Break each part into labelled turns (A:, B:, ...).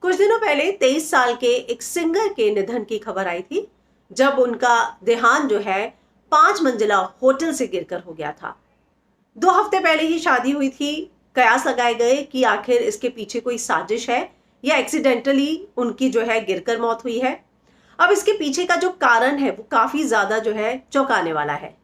A: कुछ दिनों पहले 23 साल के एक सिंगर के निधन की खबर आई थी, जब उनका देहांत जो है 5 मंजिला होटल से गिरकर हो गया था। 2 हफ्ते पहले ही शादी हुई थी। कयास लगाए गए कि आखिर इसके पीछे कोई साजिश है या एक्सीडेंटली उनकी जो है गिरकर मौत हुई है। अब इसके पीछे का जो कारण है वो काफी ज्यादा जो है चौंकाने वाला है।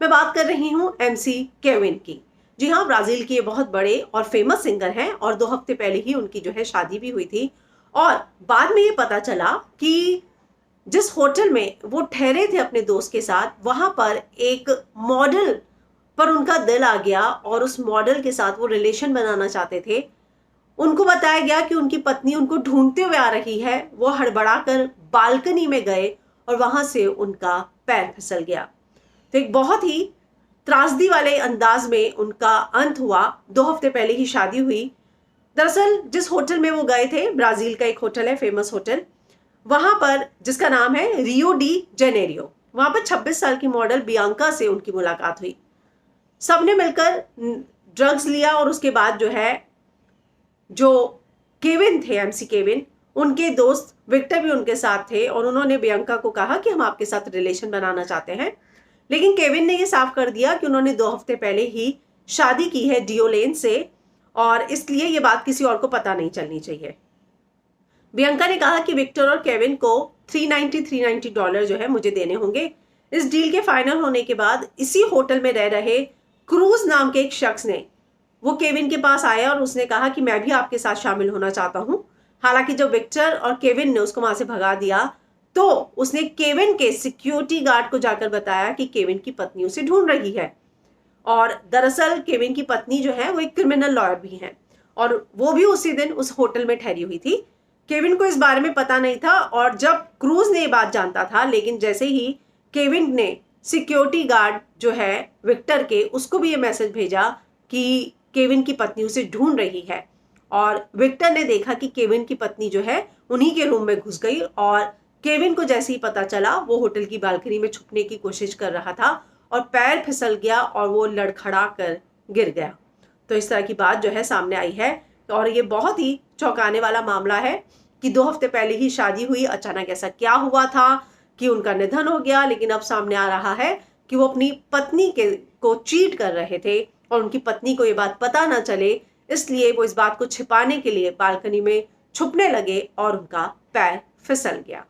A: मैं बात कर रही हूँ एमसी केविन की। जी हाँ, ब्राजील के ये बहुत बड़े और फेमस सिंगर हैं और 2 हफ्ते पहले ही उनकी जो है शादी भी हुई थी। और बाद में ये पता चला कि जिस होटल में वो ठहरे थे अपने दोस्त के साथ, वहां पर एक मॉडल पर उनका दिल आ गया और उस मॉडल के साथ वो रिलेशन बनाना चाहते थे। उनको बताया गया कि उनकी पत्नी उनको ढूंढते हुए आ रही है। वो हड़बड़ाकर बालकनी में गए और वहां से उनका पैर फिसल गया। तो एक बहुत ही त्रासदी वाले अंदाज में उनका अंत हुआ। 2 हफ्ते पहले ही शादी हुई। दरअसल जिस होटल में वो गए थे, ब्राजील का एक होटल है, फेमस होटल, वहां पर जिसका नाम है रियो डी जेनेरियो, वहां पर 26 साल की मॉडल बियांका से उनकी मुलाकात हुई। सबने मिलकर ड्रग्स लिया और उसके बाद जो है, जो केविन थे, एमसी केविन, उनके दोस्त विक्टर भी उनके साथ थे और उन्होंने बियांका को कहा कि हम आपके साथ रिलेशन बनाना चाहते हैं। लेकिन केविन ने यह साफ कर दिया कि उन्होंने 2 हफ्ते पहले ही शादी की है डियोलेन से और इसलिए यह बात किसी और को पता नहीं चलनी चाहिए। बियांका ने कहा कि विक्टर और केविन को $390 जो है मुझे देने होंगे। इस डील के फाइनल होने के बाद इसी होटल में रह रहे क्रूज नाम के एक शख्स ने वो केविन के पास आया और उसने कहा कि मैं भी आपके साथ शामिल होना चाहता हूं। हालांकि जब विक्टर और केविन ने उसको वहां से भगा दिया तो उसने केविन के सिक्योरिटी गार्ड को जाकर बताया कि केविन की पत्नी उसे ढूंढ रही है। और दरअसल केविन की पत्नी जो है वो एक क्रिमिनल लॉयर भी है और वो भी उसी दिन उस होटल में ठहरी हुई थी। केविन को इस बारे में पता नहीं था और जब क्रूज ने ये बात जानता था, लेकिन जैसे ही केविन ने सिक्योरिटी गार्ड जो है विक्टर के, उसको भी ये मैसेज भेजा कि केविन की पत्नी उसे ढूंढ रही है, और विक्टर ने देखा कि केविन की पत्नी जो है उन्हीं के रूम में घुस गई और केविन को जैसे ही पता चला वो होटल की बालकनी में छुपने की कोशिश कर रहा था और पैर फिसल गया और वो लड़खड़ा कर गिर गया। तो इस तरह की बात जो है सामने आई है और ये बहुत ही चौंकाने वाला मामला है कि 2 हफ्ते पहले ही शादी हुई, अचानक ऐसा क्या हुआ था कि उनका निधन हो गया। लेकिन अब सामने आ रहा है कि वो अपनी पत्नी को चीट कर रहे थे और उनकी पत्नी को ये बात पता ना चले, इसलिए वो इस बात को छिपाने के लिए बालकनी में छुपने लगे और उनका पैर फिसल गया।